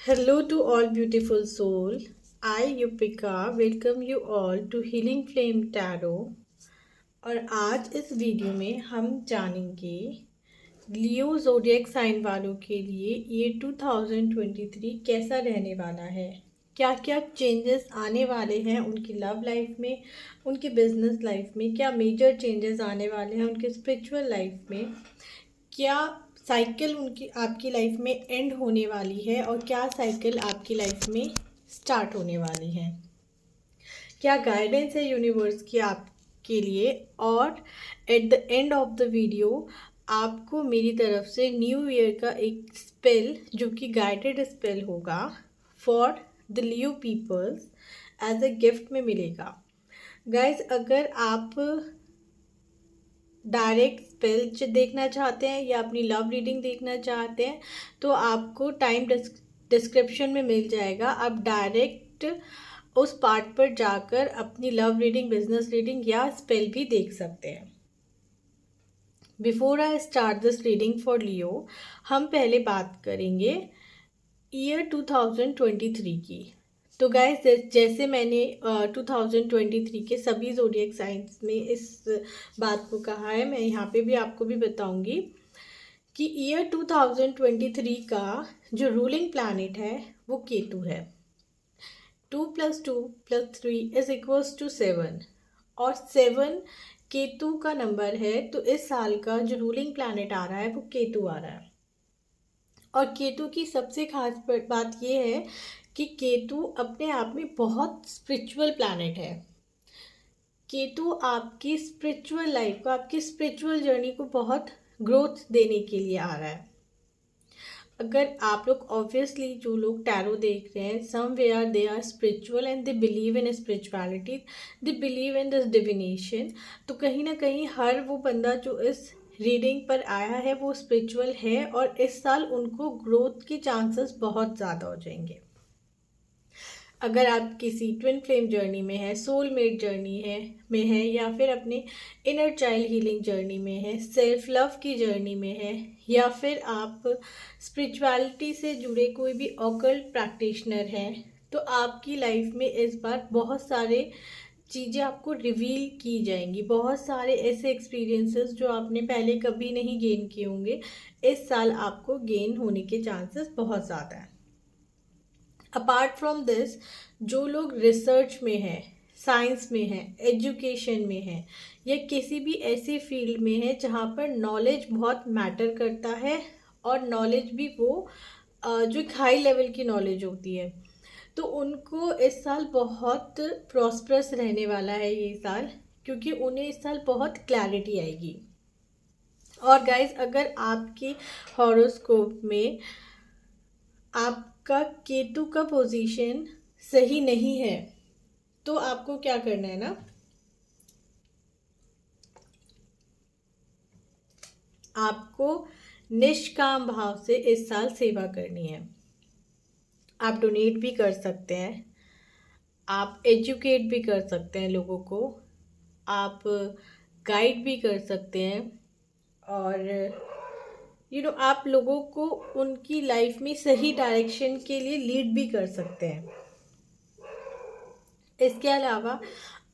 Hello to all beautiful soul. I Yupika welcome you all to Healing Flame Tarot। और आज इस video में हम जानेंगे लियो ज़ोडिएक साइन वालों के लिए ये 2023 कैसा रहने वाला है। क्या क्या चेंजेस आने वाले हैं उनकी लव लाइफ में, उनकी बिजनेस लाइफ में, क्या मेजर चेंजेस आने वाले हैं उनकी स्पिरिचुअल लाइफ में, क्या साइकिल उनकी आपकी लाइफ में एंड होने वाली है और क्या साइकिल आपकी लाइफ में स्टार्ट होने वाली है, क्या गाइडेंस है यूनिवर्स की आपके लिए। और at the end of the video आपको मेरी तरफ से न्यू ईयर का एक स्पेल जो कि गाइडेड स्पेल होगा for the Leo peoples as a gift में मिलेगा। गाइज, अगर आप डायरेक्ट स्पेल देखना चाहते हैं या अपनी लव रीडिंग देखना चाहते हैं तो आपको टाइम डिस्क्रिप्शन में मिल जाएगा। आप डायरेक्ट उस पार्ट पर जाकर अपनी लव रीडिंग, बिजनेस रीडिंग या स्पेल भी देख सकते हैं। Before I start this reading for Leo, हम पहले बात करेंगे ईयर 2023 की। तो गाइस, जैसे मैंने 2023 के सभी ज़ोडिएक साइंस में इस बात को कहा है, मैं यहाँ पे भी आपको भी बताऊंगी कि ईयर 2023 का जो रूलिंग प्लैनेट है वो केतु है। 2 + 2 + 3 = 7 और 7 केतु का नंबर है। तो इस साल का जो रूलिंग प्लैनेट आ रहा है वो केतु आ रहा है। और केतु की सबसे खास बात यह है कि केतु अपने आप में बहुत स्पिरिचुअल प्लैनेट है। केतु आपकी स्पिरिचुअल लाइफ को, आपकी स्पिरिचुअल जर्नी को बहुत ग्रोथ देने के लिए आ रहा है। अगर आप लोग ऑब्वियसली जो लोग टैरो देख रहे हैं, somewhere they are spiritual and they believe in spirituality, they believe in this divination, तो कहीं ना कहीं हर वो बंदा जो इस रीडिंग पर आया है वो स्पिरिचुअल है और इस साल उनको ग्रोथ के चांसेस बहुत ज़्यादा हो जाएंगे। अगर आप किसी ट्विन फ्लेम जर्नी में है, सोलमेट जर्नी है या फिर अपने इनर चाइल्ड हीलिंग जर्नी में है, सेल्फ लव की जर्नी में है, या फिर आप स्पिरिचुअलिटी से जुड़े कोई भी ऑकल्ट प्रैक्टिशनर हैं, तो आपकी लाइफ में इस बार बहुत सारे चीज़ें आपको रिवील की जाएंगी। बहुत सारे ऐसे एक्सपीरियंसेस जो आपने पहले कभी नहीं गेन किए होंगे, इस साल आपको गेन होने के चांसेस बहुत ज़्यादा हैं। अपार्ट फ्रॉम दिस, जो लोग रिसर्च में हैं, साइंस में हैं, एजुकेशन में हैं या किसी भी ऐसी फील्ड में है जहाँ पर नॉलेज बहुत मैटर करता है और नॉलेज भी वो जो एक हाई लेवल की नॉलेज होती है, तो उनको इस साल बहुत प्रॉस्परस रहने वाला है ये साल, क्योंकि उन्हें इस साल बहुत क्लैरिटी आएगी। और गाइज, अगर आपके हॉरोस्कोप में आपका केतु का पोजीशन सही नहीं है तो आपको क्या करना है ना, आपको निष्काम भाव से इस साल सेवा करनी है। आप डोनेट भी कर सकते हैं, आप एजुकेट भी कर सकते हैं लोगों को, आप गाइड भी कर सकते हैं और आप लोगों को उनकी लाइफ में सही डायरेक्शन के लिए लीड भी कर सकते हैं। इसके अलावा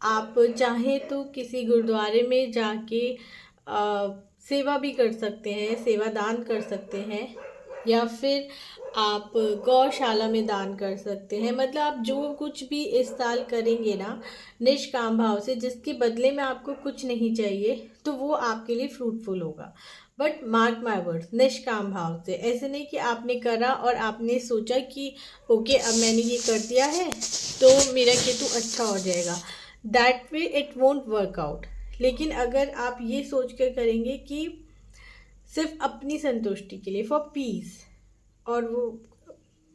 आप चाहें तो किसी गुरुद्वारे में जाके सेवा भी कर सकते हैं, सेवा दान कर सकते हैं, या फिर आप गौशाला में दान कर सकते हैं। मतलब आप जो कुछ भी इस साल करेंगे ना निष्काम भाव से, जिसके बदले में आपको कुछ नहीं चाहिए, तो वो आपके लिए फ्रूटफुल होगा। बट मार्क माय वर्ड्स, निष्काम भाव से, ऐसे नहीं कि आपने करा और आपने सोचा कि ओके अब मैंने ये कर दिया है तो मेरा केतु अच्छा हो जाएगा। That way it won't work out. लेकिन अगर आप ये सोच कर करेंगे कि सिर्फ अपनी संतुष्टि के लिए, फॉर पीस, और वो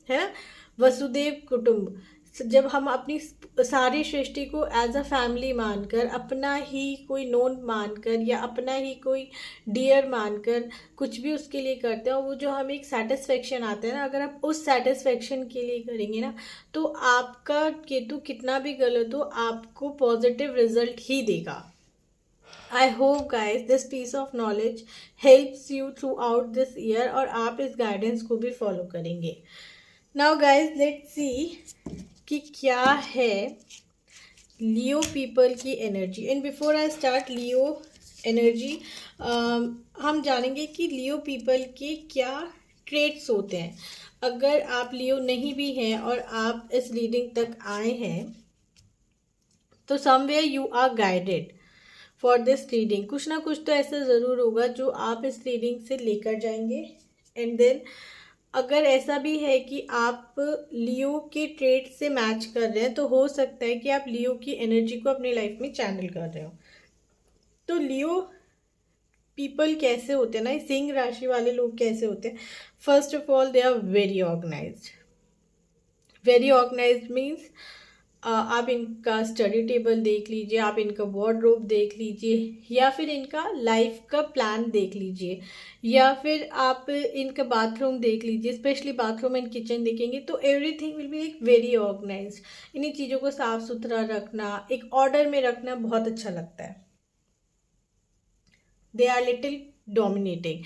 है ना वसुदेव कुटुंब, जब हम अपनी सारी सृष्टि को एज अ फैमिली मानकर, अपना ही कोई नोन मानकर या अपना ही कोई डियर मानकर कुछ भी उसके लिए करते हैं, और वो जो हमें एक सेटिस्फेक्शन आता है ना, अगर आप उस सेटिस्फेक्शन के लिए करेंगे ना, तो आपका केतु कितना भी गलत हो आपको पॉजिटिव रिजल्ट ही देगा। I hope guys this piece of knowledge helps you throughout this year और आप इस गाइडेंस को भी फॉलो करेंगे। नाउ गाइज लेट्स सी कि क्या है लियो पीपल की energy. And before I start Leo energy, हम जानेंगे कि लियो पीपल के क्या ट्रेट्स होते हैं। अगर आप लियो नहीं भी हैं और आप इस रीडिंग तक आए हैं तो somewhere you are guided for this reading. कुछ ना कुछ तो ऐसा ज़रूर होगा जो आप इस रीडिंग से लेकर जाएंगे। एंड देन अगर ऐसा भी है कि आप लियो के ट्रेट से मैच कर रहे हैं तो हो सकता है कि आप लियो की एनर्जी को अपनी लाइफ में चैनल कर रहे हो। तो लियो पीपल कैसे होते हैं ना, सिंह राशि वाले लोग कैसे होते हैं। First of all they are very organised. Very organised means आप इनका स्टडी टेबल देख लीजिए, आप इनका वार्डरोब देख लीजिए, या फिर इनका लाइफ का प्लान देख लीजिए, या फिर आप इनका बाथरूम देख लीजिए। स्पेशली बाथरूम एंड किचन देखेंगे तो एवरीथिंग विल बी एक वेरी ऑर्गेनाइज्ड। इन्हीं चीज़ों को साफ सुथरा रखना, एक ऑर्डर में रखना बहुत अच्छा लगता है। They are little dominating,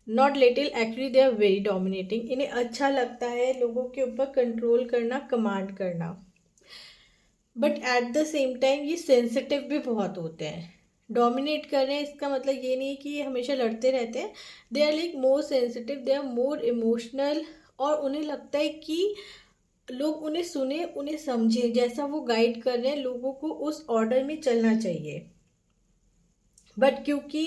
not little, actually they are very dominating. इन्हें अच्छा लगता है लोगों के ऊपर कंट्रोल करना, कमांड करना। But at the same time ये सेंसिटिव भी बहुत होते हैं। डोमिनेट कर रहे हैं इसका मतलब ये नहीं है कि ये हमेशा लड़ते रहते हैं। They are like more sensitive, they are more emotional, और उन्हें लगता है कि लोग उन्हें सुने, उन्हें समझें, जैसा वो गाइड कर रहे हैं लोगों को उस ऑर्डर में चलना चाहिए। बट क्योंकि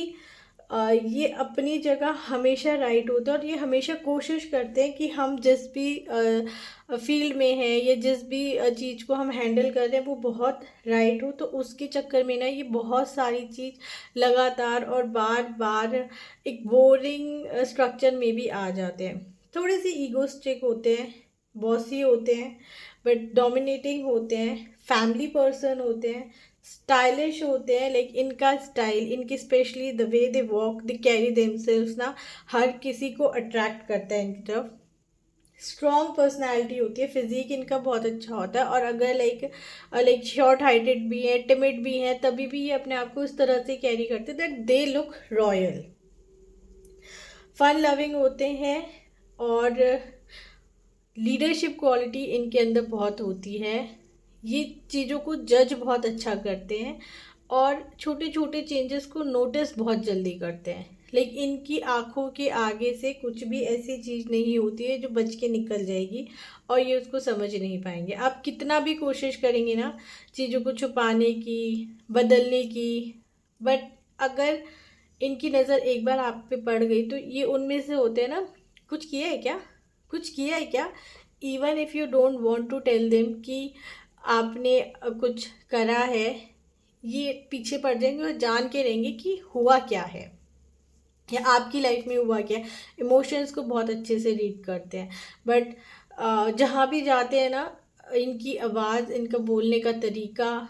ये अपनी जगह हमेशा राइट होते हैं और ये हमेशा कोशिश करते हैं कि हम जिस भी फील्ड में हैं या जिस भी चीज़ को हम हैंडल कर रहे हैं वो बहुत राइट हो। तो उसके चक्कर में ना ये बहुत सारी चीज़ लगातार और बार बार एक बोरिंग स्ट्रक्चर में भी आ जाते हैं। थोड़े से ईगोस्टिक होते हैं, बॉसी होते हैं, बट डोमिनेटिंग होते हैं, फैमिली पर्सन होते हैं, स्टाइलिश होते हैं। लाइक इनका स्टाइल, इनकी specially the way they walk, they carry themselves ना, हर किसी को अट्रैक्ट करता है इनकी तरफ। स्ट्रॉन्ग पर्सनैलिटी होती है, फिजिक इनका बहुत अच्छा होता है। और अगर लाइक शॉर्ट हाइटेड भी हैं, टिमिड भी हैं, तभी भी ये अपने आप को इस तरह से कैरी करते हैं that they look royal. Fun loving होते हैं और लीडरशिप क्वालिटी इनके अंदर बहुत होती है। ये चीज़ों को जज बहुत अच्छा करते हैं और छोटे छोटे चेंजेस को नोटिस बहुत जल्दी करते हैं। लेकिन इनकी आंखों के आगे से कुछ भी ऐसी चीज़ नहीं होती है जो बच के निकल जाएगी और ये उसको समझ नहीं पाएंगे। आप कितना भी कोशिश करेंगे ना चीज़ों को छुपाने की, बदलने की, बट अगर इनकी नज़र एक बार आप पे पड़ गई तो ये उनमें से होते हैं ना, कुछ किया है क्या, कुछ किया है क्या। Even if you don't want to tell them कि आपने कुछ करा है, ये पीछे पड़ जाएंगे और जान के रहेंगे कि हुआ क्या है या आपकी लाइफ में हुआ क्या है। इमोशंस को बहुत अच्छे से रीड करते हैं। बट जहाँ भी जाते हैं ना, इनकी आवाज़, इनका बोलने का तरीका,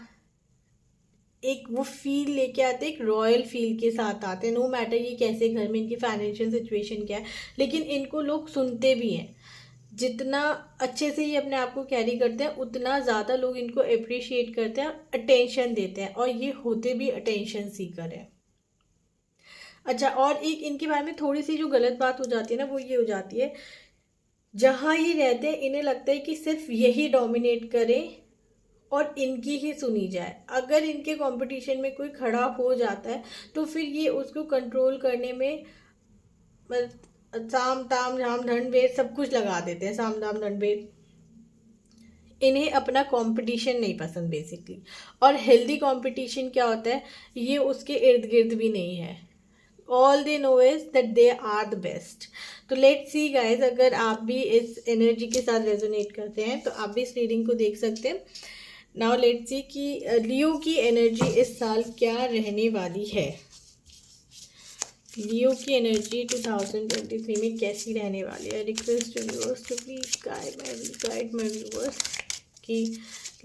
एक वो फील लेके आते हैं, एक रॉयल फील के साथ आते हैं। नो मैटर ये कैसे घर में इनकी फाइनेंशियल सिचुएशन क्या है, लेकिन इनको लोग सुनते भी हैं। जितना अच्छे से ये अपने आप को कैरी करते हैं उतना ज़्यादा लोग इनको अप्रिशिएट करते हैं, अटेंशन देते हैं, और ये होते भी अटेंशन सीकर है। अच्छा, और एक इनके बारे में थोड़ी सी जो गलत बात हो जाती है ना, वो ये हो जाती है, जहाँ ये रहते हैं इन्हें लगता है कि सिर्फ यही डोमिनेट करें और इनकी ही सुनी जाए। अगर इनके कंपटीशन में कोई खड़ा हो जाता है तो फिर ये उसको कंट्रोल करने में साम ताम झाम दंड भेद सब कुछ लगा देते हैं। साम दाम दंड भेद, इन्हें अपना कंपटीशन नहीं पसंद बेसिकली। और हेल्दी कंपटीशन क्या होता है ये उसके इर्द गिर्द भी नहीं है। All they know is that they are the best. तो लेट्स सी गाइज, अगर आप भी इस एनर्जी के साथ रेजोनेट करते हैं तो आप भी इस रीडिंग को देख सकते हैं। नाउ लेट्स सी कि लियो की एनर्जी इस साल क्या रहने वाली है। लियो की एनर्जी 2023 में कैसी रहने वाली है। Request viewers to please guide my viewers कि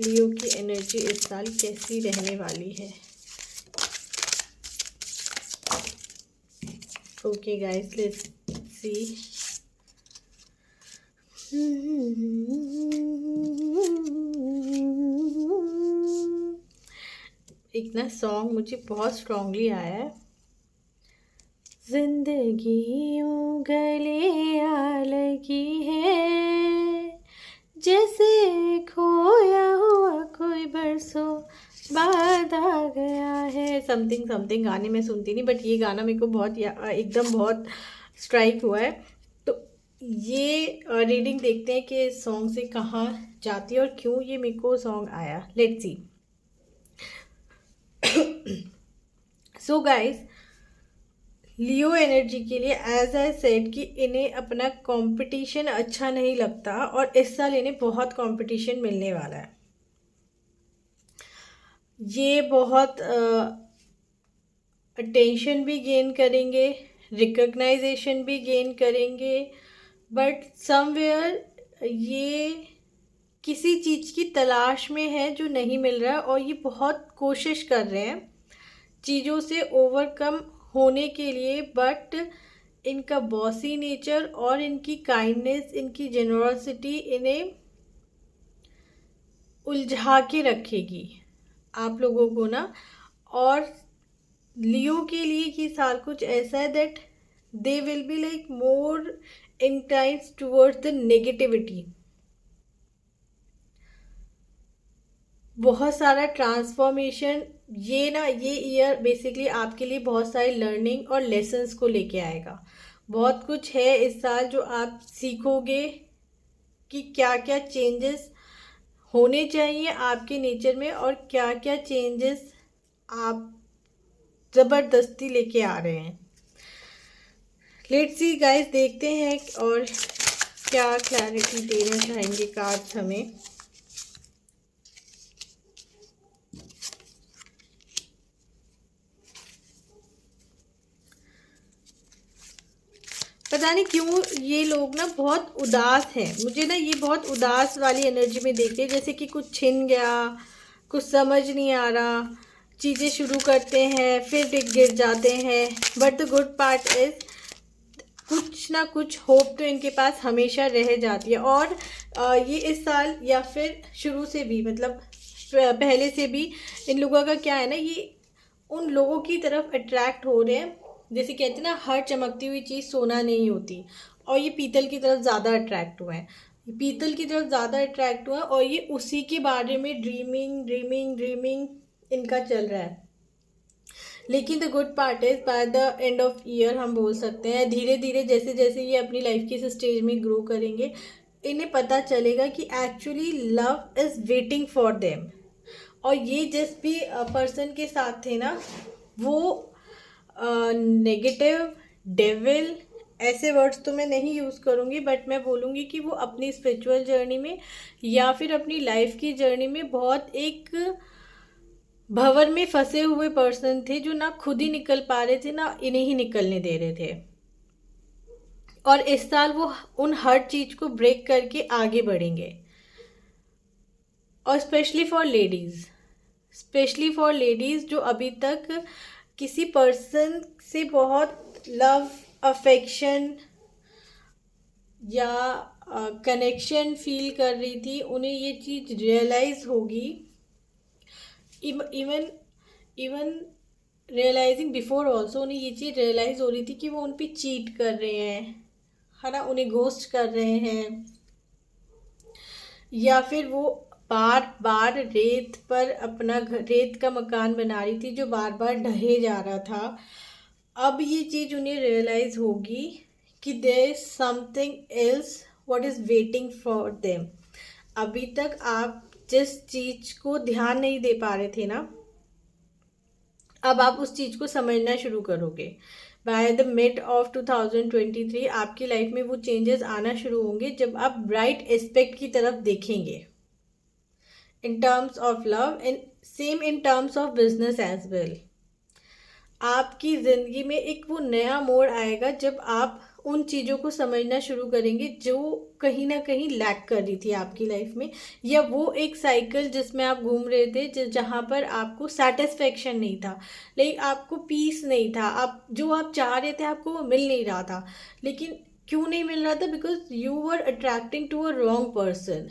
लियो की एनर्जी इस साल कैसी रहने वाली है। Okay guys, let's see. एक ना सॉन्ग मुझे बहुत स्ट्रांगली आया है। जिंदगी यूं गले आ लगी है, जैसे खोया हुआ कोई बरसों बाद आ गया है, समथिंग समथिंग। गाने में सुनती नहीं, बट ये गाना मेरे को बहुत एकदम बहुत स्ट्राइक हुआ है। तो ये रीडिंग देखते हैं कि सॉन्ग से कहाँ जाती है और क्यों ये मेरे को सॉन्ग आया। Let's see. So guys, Leo energy के लिए एज आई सेड कि इन्हें अपना कंपटीशन अच्छा नहीं लगता और इस साल इन्हें बहुत कंपटीशन मिलने वाला है। ये बहुत अटेंशन भी गेन करेंगे, रिकग्नाइजेशन भी गेन करेंगे, बट समवेयर ये किसी चीज़ की तलाश में है जो नहीं मिल रहा है और ये बहुत कोशिश कर रहे हैं चीज़ों से ओवरकम होने के लिए। बट इनका बॉसी नेचर और इनकी काइंडनेस, इनकी जेनरसिटी इन्हें उलझा के रखेगी आप लोगों को ना। और लियो के लिए ये साल कुछ ऐसा है that they will be like more inclined towards the negativity. बहुत सारा ट्रांसफॉर्मेशन ये ईयर बेसिकली आपके लिए बहुत सारी लर्निंग और लेसन्स को लेके आएगा। बहुत कुछ है इस साल जो आप सीखोगे कि क्या क्या चेंजेस होने चाहिए आपके नेचर में और क्या क्या चेंजेस आप ज़बरदस्ती लेके आ रहे हैं। लेट्स सी गाइस, देखते हैं और क्या क्लैरिटी देना चाहेंगे कार्ड्स हमें। पता नहीं क्यों ये लोग ना बहुत उदास हैं। मुझे ना ये बहुत उदास वाली एनर्जी में देखते हैं, जैसे कि कुछ छिन गया, कुछ समझ नहीं आ रहा, चीज़ें शुरू करते हैं फिर गिर जाते हैं। But the good part is कुछ ना कुछ होप तो इनके पास हमेशा रह जाती है। और ये इस साल या फिर शुरू से भी, मतलब पहले से भी इन लोगों का क्या है ना, ये उन लोगों की तरफ अट्रैक्ट हो रहे हैं। जैसे कहते हैं ना, हर चमकती हुई चीज़ सोना नहीं होती, और ये पीतल की तरफ ज़्यादा अट्रैक्ट हुए हैं। पीतल की तरफ ज़्यादा अट्रैक्ट हुआ है और ये उसी के बारे में ड्रीमिंग ड्रीमिंग ड्रीमिंग इनका चल रहा है। लेकिन the good part is by the end of year हम बोल सकते हैं धीरे धीरे जैसे जैसे ये अपनी लाइफ की इस स्टेज में ग्रो करेंगे, इन्हें पता चलेगा कि actually love is waiting for them. और ये जिस भी पर्सन के साथ थे ना, वो नेगेटिव, डेविल, ऐसे वर्ड्स तो मैं नहीं यूज़ करूँगी, बट मैं बोलूँगी कि वो अपनी स्पिरिचुअल जर्नी में या फिर अपनी लाइफ की जर्नी में बहुत एक भंवर में फंसे हुए पर्सन थे, जो ना खुद ही निकल पा रहे थे ना इन्हें ही निकलने दे रहे थे। और इस साल वो उन हर चीज़ को ब्रेक करके आगे बढ़ेंगे। और स्पेशली फॉर लेडीज़ जो अभी तक किसी पर्सन से बहुत लव, अफेक्शन या कनेक्शन फील कर रही थी, उन्हें ये चीज़ रियलाइज़ होगी। इवन रियलाइजिंग बिफोर ऑल्सो उन्हें ये चीज़ रियलाइज़ हो रही थी कि वो उन पर चीट कर रहे हैं, है ना, उन्हें घोस्ट कर रहे हैं, या फिर वो बार बार रेत पर अपना रेत का मकान बना रही थी जो बार बार ढहे जा रहा था। अब ये चीज़ उन्हें रियलाइज़ होगी कि there is something else what is waiting for them. अभी तक आप जिस चीज़ को ध्यान नहीं दे पा रहे थे ना, अब आप उस चीज़ को समझना शुरू करोगे। बाय द मिड ऑफ 2023 आपकी लाइफ में वो चेंजेस आना शुरू होंगे जब आप ब्राइट एस्पेक्ट की तरफ देखेंगे, in terms of love and same in terms of business as well. आपकी ज़िंदगी में एक वो नया मोड़ आएगा जब आप उन चीज़ों को समझना शुरू करेंगे जो कहीं ना कहीं लैक कर रही थी आपकी लाइफ में, या वो एक साइकिल जिसमें आप घूम रहे थे जहाँ पर आपको सेटिस्फेक्शन नहीं था, लाइक आपको पीस नहीं था, आप जो आप चाह रहे थे आपको वो मिल नहीं रहा था। लेकिन क्यों नहीं मिल रहा था? Because you were attracting to a wrong person.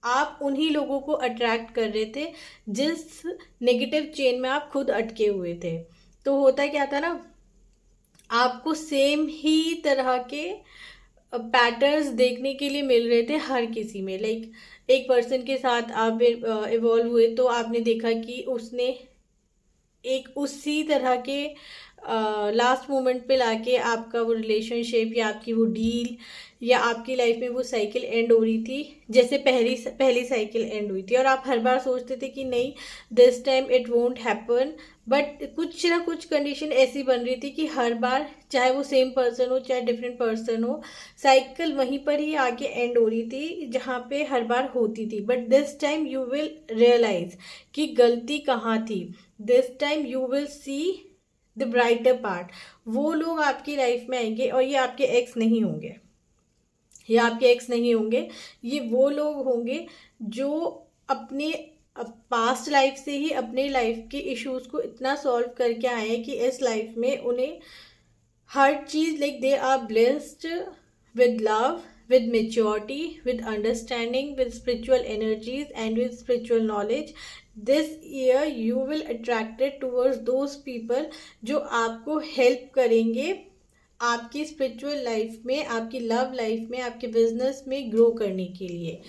आप उन्हीं लोगों को अट्रैक्ट कर रहे थे जिस नेगेटिव चेन में आप खुद अटके हुए थे। तो होता क्या था ना, आपको सेम ही तरह के पैटर्न्स देखने के लिए मिल रहे थे हर किसी में। लाइक एक पर्सन के साथ आप इवॉल्व हुए तो आपने देखा कि उसने एक उसी तरह के लास्ट मोमेंट पे लाके आपका वो रिलेशनशिप या आपकी वो डील या आपकी लाइफ में वो साइकिल एंड हो रही थी जैसे पहली साइकिल एंड हुई थी, और आप हर बार सोचते थे कि नहीं this time it won't happen, but कुछ ना कुछ कंडीशन ऐसी बन रही थी कि हर बार चाहे वो सेम पर्सन हो चाहे डिफरेंट पर्सन हो, साइकिल वहीं पर ही आके एंड हो रही थी जहाँ पे हर बार होती थी। But this time you will realise कि गलती कहाँ थी। This time you will see the brighter part. वो लोग आपकी लाइफ में आएंगे और ये आपके एक्स नहीं होंगे, ये आपके एक्स नहीं होंगे, ये वो लोग होंगे जो अपने पास्ट लाइफ से ही अपने लाइफ के इश्यूज को इतना सॉल्व करके आए हैं कि इस लाइफ में उन्हें हर चीज़ like they are blessed with love, with maturity, with understanding, with spiritual energies and with spiritual knowledge. This year you will attracted towards those people जो आपको हेल्प करेंगे आपकी स्पिरिचुअल लाइफ में, आपकी लव लाइफ में, आपके बिजनेस में grow करने के लिए।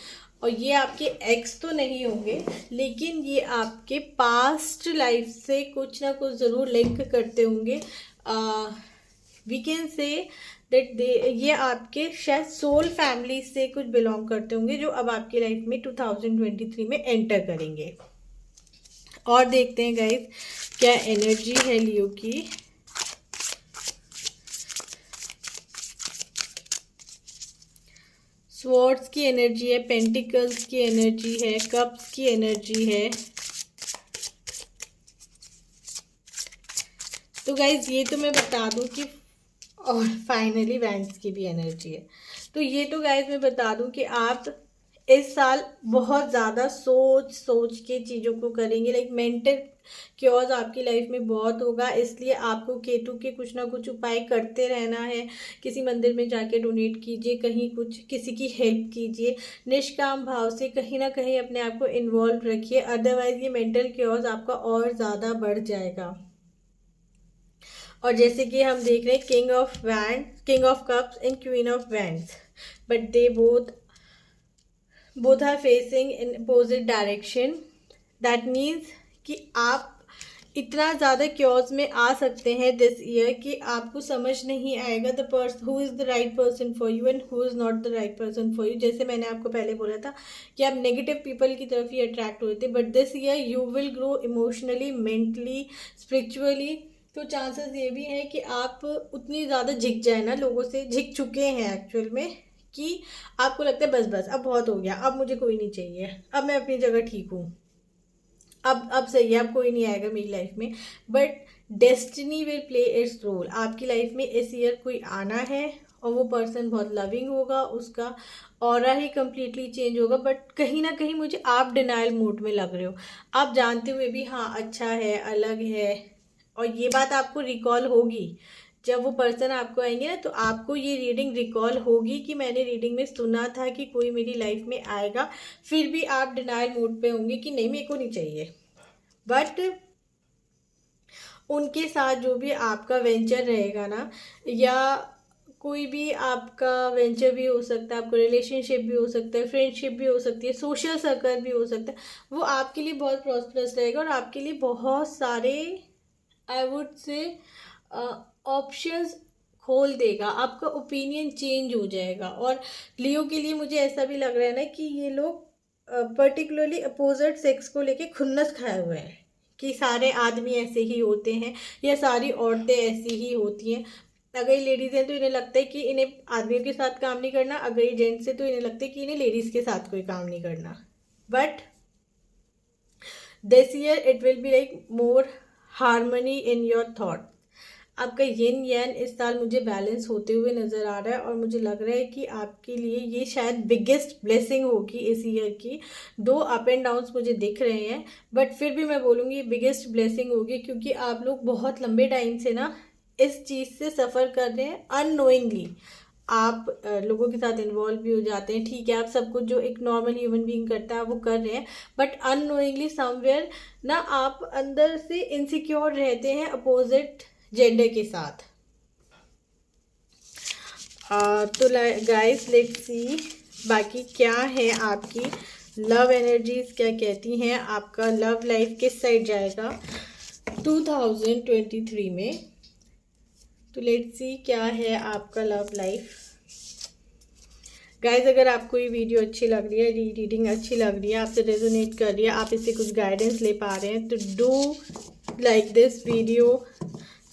और ये आपके एक्स तो नहीं होंगे, लेकिन ये आपके पास्ट लाइफ से कुछ ना कुछ ज़रूर लिंक करते होंगे। वी कैन से दैट ये आपके शायद सोल फैमिली से कुछ बिलोंग करते होंगे जो अब आपकी लाइफ में 2023 में एंटर करेंगे। और देखते हैं गाइस क्या एनर्जी है लियो की। स्वॉर्ड्स की एनर्जी है, पेंटिकल्स की एनर्जी है, कप्स की एनर्जी है। तो गाइज ये तो मैं बता दूं कि, और फाइनली वैंड्स की भी एनर्जी है। तो ये तो गाइज मैं बता दूं कि आप इस साल बहुत ज़्यादा सोच के चीज़ों को करेंगे। लाइक मेंटल क्योज आपकी लाइफ में बहुत होगा, इसलिए आपको केतु के कुछ ना कुछ उपाय करते रहना है। किसी मंदिर में जाके डोनेट कीजिए, कहीं कुछ किसी की हेल्प कीजिए, निष्काम भाव से कहीं ना कहीं अपने आप को इन्वॉल्व रखिए, अदरवाइज ये मेंटल क्योज आपका और ज़्यादा बढ़ जाएगा। और जैसे कि हम देख रहे हैं king of cups and queen of wands, but they both are facing in opposite direction. That means कि आप इतना ज़्यादा क्योज में आ सकते हैं दिस ईयर कि आपको समझ नहीं आएगा the person who is the right person for you and who is not the right person for you. जैसे मैंने आपको पहले बोला था कि आप नेगेटिव पीपल की तरफ ही अट्रैक्ट होते, but this year you will grow emotionally, mentally, spiritually. तो चांसेस ये भी हैं कि आप उतनी ज़्यादा झिक जाए ना, लोगों से झिक चुके हैं एक्चुअल में, कि आपको लगता है बस अब बहुत हो गया, अब मुझे कोई नहीं चाहिए, अब मैं अपनी जगह ठीक हूँ, अब सही है, अब कोई नहीं आएगा मेरी लाइफ में। But destiny will play its role. आपकी लाइफ में इस ईयर कोई आना है और वो पर्सन बहुत लविंग होगा, उसका ऑरा ही कम्प्लीटली चेंज होगा। बट कहीं ना कहीं मुझे आप डिनाइल मोड में लग रहे हो, आप जानते हुए भी हाँ अच्छा है, अलग है। और ये बात आपको रिकॉल होगी जब वो पर्सन आपको आएंगे ना, तो आपको ये रीडिंग रिकॉल होगी कि मैंने रीडिंग में सुना था कि कोई मेरी लाइफ में आएगा, फिर भी आप डिनाइल मोड पे होंगे कि नहीं मेरे को नहीं चाहिए। बट उनके साथ जो भी आपका वेंचर रहेगा ना, या कोई भी आपका वेंचर भी हो सकता है, आपका रिलेशनशिप भी हो सकता है, फ्रेंडशिप भी हो सकती है, सोशल सर्कल भी हो सकता है, वो आपके लिए बहुत प्रॉस्परस रहेगा और आपके लिए बहुत सारे आई वुड से ऑप्शंस खोल देगा, आपका ओपिनियन चेंज हो जाएगा। और लियो के लिए मुझे ऐसा भी लग रहा है ना कि ये लोग पर्टिकुलरली अपोजिट सेक्स को लेके खुन्नस खाए हुए हैं कि सारे आदमी ऐसे ही होते हैं या सारी औरतें ऐसी ही होती हैं। अगर ये लेडीज़ हैं तो इन्हें लगता है कि इन्हें आदमियों के साथ काम नहीं करना, अगर ये जेंट्स है तो इन्हें लगता है कि इन्हें लेडीज़ के साथ कोई काम नहीं करना। But this year it will be like more harmony in your thought. आपका येन यान इस साल मुझे बैलेंस होते हुए नज़र आ रहा है और मुझे लग रहा है कि आपके लिए ये शायद बिगेस्ट ब्लेसिंग होगी इस ईयर की। दो अप एंड डाउन्स मुझे दिख रहे हैं, बट फिर भी मैं बोलूँगी बिगेस्ट ब्लेसिंग होगी, क्योंकि आप लोग बहुत लंबे टाइम से ना इस चीज़ से सफ़र कर रहे हैं। अननोइंगली आप लोगों के साथ इन्वॉल्व भी हो जाते हैं, ठीक है, आप सब कुछ जो एक नॉर्मल ह्यूमन बीइंग करता है वो कर रहे हैं, बट अननोइंगली समवेयर ना आप अंदर से इनसिक्योर रहते हैं अपोजिट जेंडर के साथ। तो गाइस लेट्स सी बाकी क्या है आपकी लव एनर्जीज, क्या कहती हैं, आपका लव लाइफ किस साइड जाएगा 2023 में। तो लेट्स सी क्या है आपका लव लाइफ। गाइज अगर आपको ये वीडियो अच्छी लग रही है, रीडिंग अच्छी लग रही है, आपसे रेजोनेट कर रही है, आप इससे कुछ गाइडेंस ले पा रहे हैं, तो do like this video,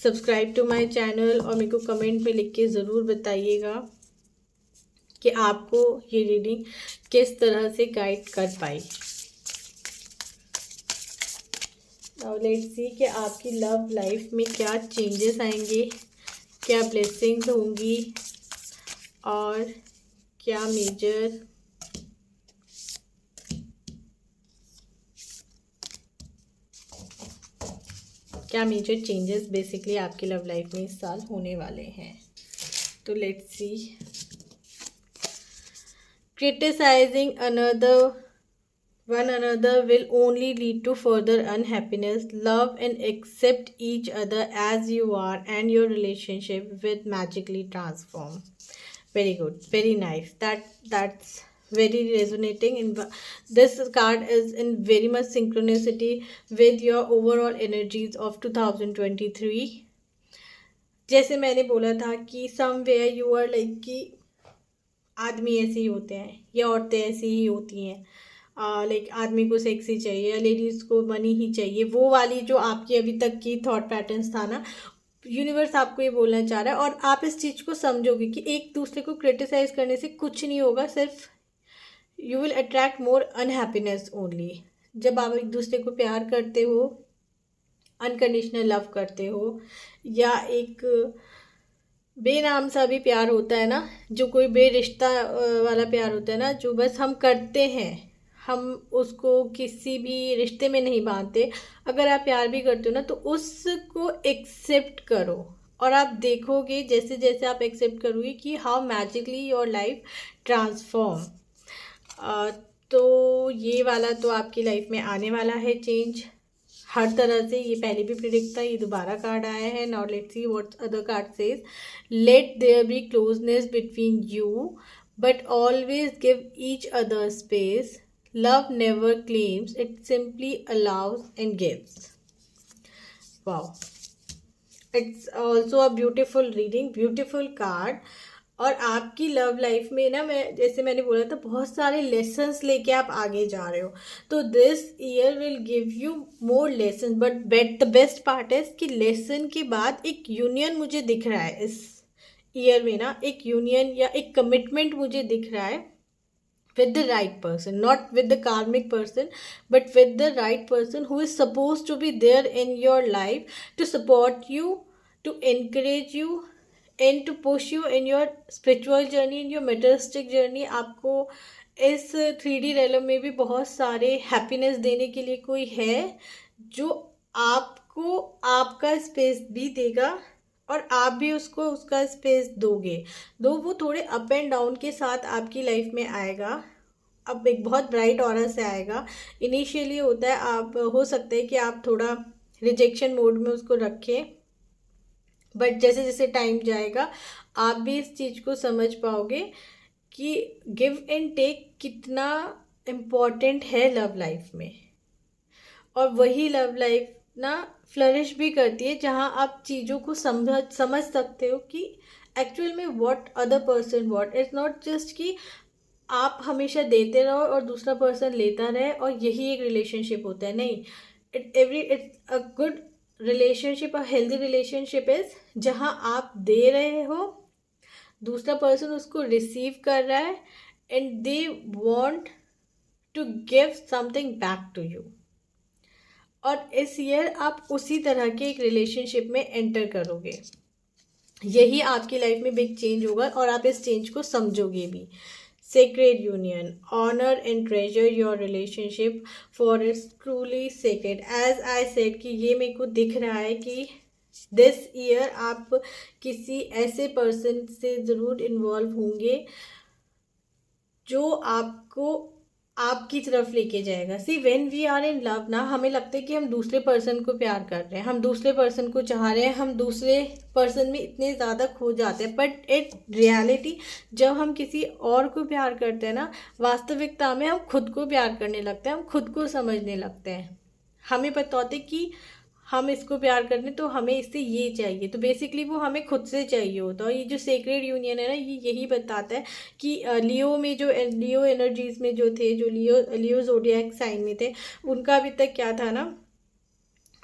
subscribe to my channel और मेरे को कमेंट में लिख के ज़रूर बताइएगा कि आपको ये रीडिंग किस तरह से गाइड कर पाई। नाउ लेट्स सी कि आपकी लव लाइफ में क्या चेंजेस आएंगे, क्या ब्लेसिंग्स होंगी और क्या मेजर चेंजेस बेसिकली आपकी लव लाइफ में इस साल होने वाले हैं। तो let's see. Criticising one another will only lead to further unhappiness. Love and accept each other as you are and your relationship will magically transform. Very good, very nice. That's very resonating. This card is in very much synchronicity with your overall energies of 2023. जैसे मैंने बोला था कि somewhere you are like कि आदमी ऐसे ही होते हैं या औरतें ऐसी ही होती हैं, लाइक आदमी को सेक्सी चाहिए या लेडीज़ को मनी ही चाहिए, वो वाली जो आपकी अभी तक की थॉट पैटर्न्स था ना, यूनिवर्स आपको ये बोलना चाह रहा है। और आप इस चीज़ को समझोगे कि एक दूसरे को क्रिटिसाइज करने से कुछ नहीं होगा, सिर्फ you will attract more unhappiness only. जब आप एक दूसरे को प्यार करते हो, अनकंडीशनल लव करते हो, या एक बेनाम सा भी प्यार होता है ना, जो कोई बेरिश्ता वाला प्यार होता है ना, जो बस हम करते हैं, हम उसको किसी भी रिश्ते में नहीं बांधते। अगर आप प्यार भी करते हो ना, तो उसको एक्सेप्ट करो और आप देखोगे जैसे जैसे आप एक्सेप्ट करोगे कि how magically your life transform. तो ये वाला तो आपकी लाइफ में आने वाला है चेंज हर तरह से। ये पहले भी प्रिडिक्ट था, ये दोबारा कार्ड आया है। Now let's see what other card says. Let there be closeness between you but always give each other space. Love never claims, it simply allows and gives. Wow. It's also a beautiful reading, beautiful card. और आपकी love life में ना, मैं जैसे मैंने बोला था, बहुत सारे लेसन्स लेके आप आगे जा रहे हो। तो this year will give you more lesson, but the best part है कि लेसन के बाद एक यूनियन मुझे दिख रहा है इस ईयर में ना, एक यूनियन या एक कमिटमेंट मुझे दिख रहा है with the right person, not with the karmic person, but with the right person who is supposed to be there in your life to support you, to encourage you and to push you in your spiritual journey, in your materialistic journey. आपको इस 3D realm में भी बहुत सारे happiness देने के लिए कोई है जो आपको आपका स्पेस भी देगा और आप भी उसको उसका स्पेस दोगे। दो वो थोड़े अप एंड डाउन के साथ आपकी लाइफ में आएगा। अब एक बहुत ब्राइट ऑरा से आएगा। इनिशियली होता है, आप हो सकता है कि आप थोड़ा रिजेक्शन मोड में उसको रखें, बट जैसे जैसे टाइम जाएगा आप भी इस चीज़ को समझ पाओगे कि गिव एंड टेक कितना इम्पॉर्टेंट है लव लाइफ में। और वही लव लाइफ ना फ्लरिश भी करती है जहाँ आप चीज़ों को समझ सकते हो कि एक्चुअल में what other person what. It's not just कि आप हमेशा देते रहो और दूसरा पर्सन लेता रहे और यही एक रिलेशनशिप होता है। नहीं, it's a good relationship, a healthy relationship is जहाँ आप दे रहे हो, दूसरा पर्सन उसको रिसीव कर रहा है and they want to give something back to you. और इस ईयर आप उसी तरह के एक रिलेशनशिप में एंटर करोगे। यही आपकी लाइफ में बिग चेंज होगा और आप इस चेंज को समझोगे भी। Sacred union, honor and treasure your relationship for it's truly sacred. As I said कि ये मेरे को दिख रहा है कि this year आप किसी ऐसे पर्सन से ज़रूर इन्वॉल्व होंगे जो आपको आपकी तरफ लेके जाएगा। See when we are in love ना, हमें लगता है कि हम दूसरे पर्सन को प्यार कर रहे हैं, हम दूसरे पर्सन को चाह रहे हैं, हम दूसरे पर्सन में इतने ज़्यादा खो जाते हैं। बट इन रियलिटी जब हम किसी और को प्यार करते हैं ना, वास्तविकता में हम खुद को प्यार करने लगते हैं, हम खुद को समझने लगते हैं। हमें पता होता है कि हम इसको प्यार करने तो हमें इससे ये चाहिए, तो बेसिकली वो हमें खुद से चाहिए होता है। और ये जो सेक्रेड यूनियन है ना, ये यही बताता है कि लियो में जो लियो एनर्जीज में जो थे, जो लियो ज़ोडिएक साइन में थे, उनका अभी तक क्या था ना,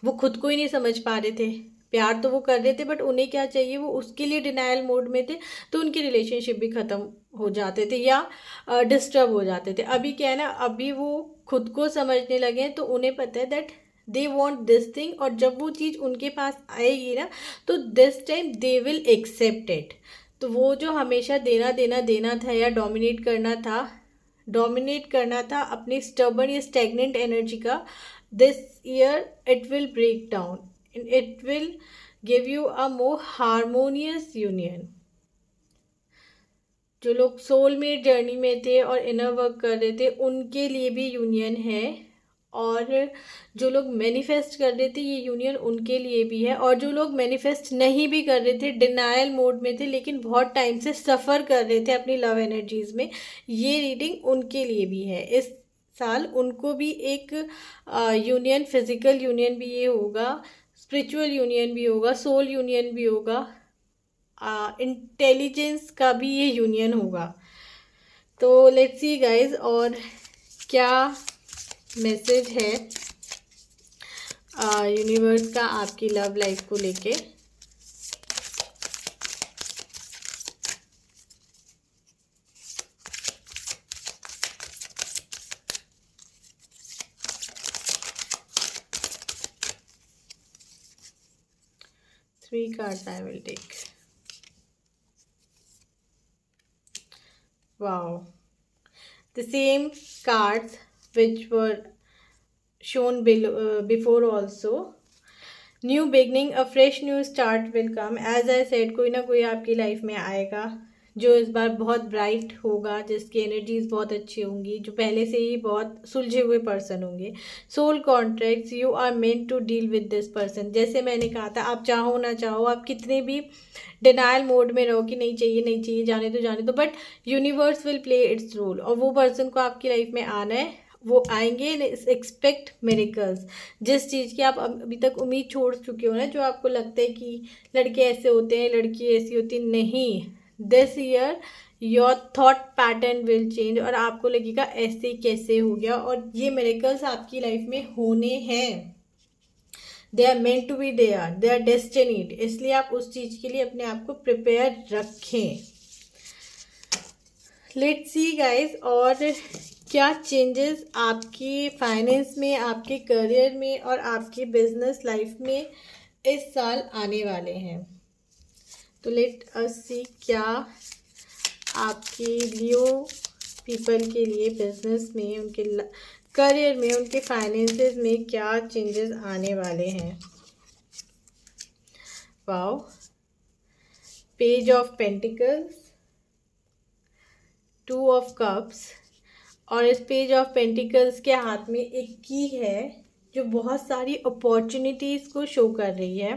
वो खुद को ही नहीं समझ पा रहे थे। प्यार तो वो कर रहे थे बट उन्हें क्या चाहिए, वो उसके लिए डिनायल मोड में थे, तो उनके रिलेशनशिप भी ख़त्म हो जाते थे या डिस्टर्ब हो जाते थे। अभी क्या है ना, अभी वो खुद को समझने लगे हैं, तो उन्हें पता है that they want this thing, और जब वो चीज़ उनके पास आएगी ना, तो this time they will accept it. तो वो जो हमेशा देना देना देना था या डोमिनेट करना था अपनी स्टबर्न या स्टेगनेंट एनर्जी का, this year it will break down and it will give you a more harmonious union. जो लोग सोलमेट जर्नी में थे और इनर वर्क कर रहे थे, उनके लिए भी यूनियन है, और जो लोग मैनिफेस्ट कर रहे थे, ये यूनियन उनके लिए भी है। और जो लोग मैनिफेस्ट नहीं भी कर रहे थे, डिनायल मोड में थे, लेकिन बहुत टाइम से सफ़र कर रहे थे अपनी लव एनर्जीज में, ये रीडिंग उनके लिए भी है। इस साल उनको भी एक यूनियन, फिजिकल यूनियन भी ये होगा, स्पिरिचुअल यूनियन भी होगा, सोल यूनियन भी होगा, इंटेलिजेंस का भी ये यूनियन होगा। तो लेट्स सी गाइज, और क्या मैसेज है यूनिवर्स का आपकी लव लाइफ को लेके। Three cards I will take. Wow. The same cards which were shown before also. New beginning, a fresh new start will come. As I said, कोई ना कोई आपकी लाइफ में आएगा जो इस बार बहुत ब्राइट होगा, जिसकी एनर्जीज बहुत अच्छी होंगी, जो पहले से ही बहुत सुलझे हुए पर्सन होंगे। Soul contracts, you are meant to deal with this person. जैसे मैंने कहा था, आप चाहो ना चाहो, आप कितने भी डिनायल मोड में रहो कि नहीं चाहिए नहीं चाहिए, जाने दो, but universe will play its role, और वो पर्सन को आपकी लाइफ में आना है, वो आएंगे। Expect miracles. जिस चीज़ की आप अभी तक उम्मीद छोड़ चुके हो ना, जो आपको लगता है कि लड़के ऐसे होते हैं, लड़की ऐसी होती, नहीं, this year your thought pattern will change, और आपको लगेगा ऐसे कैसे हो गया, और ये मिरेकल्स आपकी लाइफ में होने हैं। They are meant to be there, they are destined. इसलिए आप उस चीज़ के लिए अपने आप को प्रिपेयर रखें। लेट्स सी गाइज, और क्या चेंजेस आपके फाइनेंस में, आपके करियर में और आपके बिजनेस लाइफ में इस साल आने वाले हैं। तो लेट अस सी क्या आपके लियो पीपल के लिए बिजनेस में, उनके करियर में, उनके फाइनेंसेस में क्या चेंजेस आने वाले हैं। Wow, page of pentacles, two of cups, और इस पेज ऑफ पेंटिकल्स के हाथ में एक की है जो बहुत सारी अपॉर्चुनिटीज़ को शो कर रही है।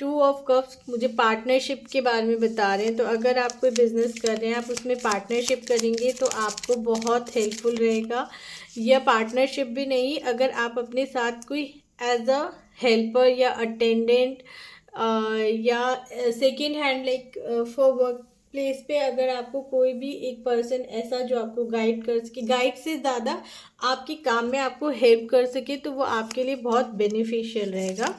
टू ऑफ कप्स मुझे पार्टनरशिप के बारे में बता रहे हैं। तो अगर आप कोई बिजनेस कर रहे हैं, आप उसमें पार्टनरशिप करेंगे तो आपको बहुत हेल्पफुल रहेगा। या पार्टनरशिप भी नहीं, अगर आप अपने साथ कोई एज अ हेल्पर या अटेंडेंट या second hand, like for work place पे, अगर आपको कोई भी एक पर्सन ऐसा जो आपको गाइड कर सके, गाइड से ज़्यादा आपके काम में आपको हेल्प कर सके, तो वो आपके लिए बहुत बेनिफिशियल रहेगा।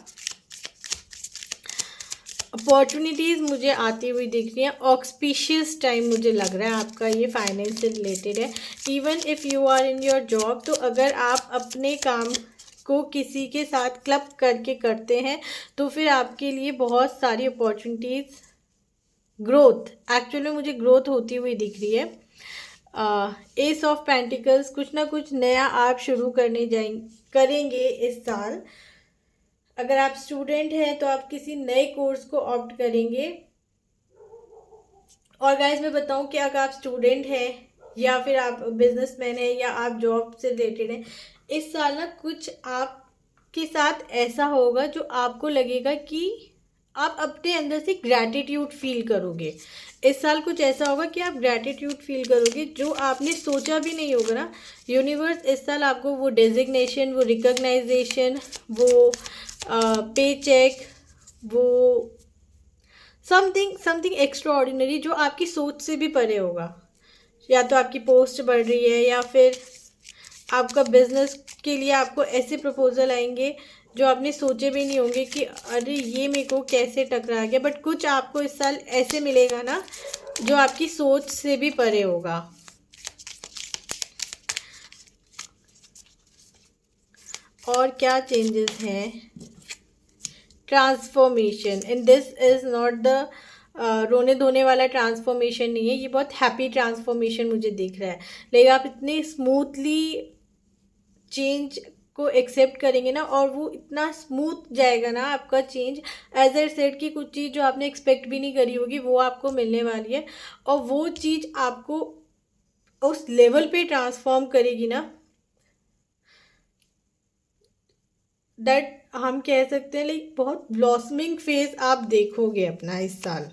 अपॉर्चुनिटीज़ मुझे आती हुई दिख रही है। ऑक्सपीशियस टाइम मुझे लग रहा है आपका ये फाइनेंस से रिलेटेड है। Even if you are in your job, तो अगर आप अपने काम को किसी के साथ क्लब करके करते हैं, तो फिर आपके लिए बहुत सारी अपॉर्चुनिटीज़, ग्रोथ, एक्चुअली में मुझे ग्रोथ होती हुई दिख रही है। एस ऑफ पेंटिकल्स, कुछ ना कुछ नया आप शुरू करेंगे इस साल। अगर आप स्टूडेंट हैं तो आप किसी नए कोर्स को ऑप्ट करेंगे। और गाइज मैं बताऊं कि अगर आप स्टूडेंट हैं या फिर आप बिजनेसमैन है या आप जॉब से रिलेटेड हैं, इस साल ना कुछ आपके साथ ऐसा होगा जो आपको लगेगा कि आप अपने अंदर से ग्रैटिट्यूड फील करोगे। इस साल कुछ ऐसा होगा कि आप ग्रैटिट्यूड फील करोगे जो आपने सोचा भी नहीं होगा ना। यूनिवर्स इस साल आपको वो डेजिग्नेशन, वो रिकॉग्नाइजेशन, वो पे चेक, वो समथिंग एक्स्ट्रा ऑर्डिनरी जो आपकी सोच से भी परे होगा। या तो आपकी पोस्ट बढ़ रही है या फिर आपका बिजनेस के लिए आपको ऐसे प्रपोजल आएंगे जो आपने सोचे भी नहीं होंगे कि अरे ये मेरे को कैसे टकरा गया। बट कुछ आपको इस साल ऐसे मिलेगा ना जो आपकी सोच से भी परे होगा। और क्या चेंजेस हैं? Transformation, and this is not the रोने धोने वाला ट्रांसफॉर्मेशन नहीं है, ये बहुत हैप्पी ट्रांसफॉर्मेशन मुझे दिख रहा है। लेकिन आप इतने स्मूथली चेंज को एक्सेप्ट करेंगे ना, और वो इतना स्मूथ जाएगा ना आपका चेंज। एज आई सेड कि कुछ चीज़ जो आपने एक्सपेक्ट भी नहीं करी होगी वो आपको मिलने वाली है, और वो चीज़ आपको उस लेवल पे ट्रांसफॉर्म करेगी ना, दैट हम कह सकते हैं लाइक बहुत ब्लॉसमिंग फेज आप देखोगे अपना इस साल।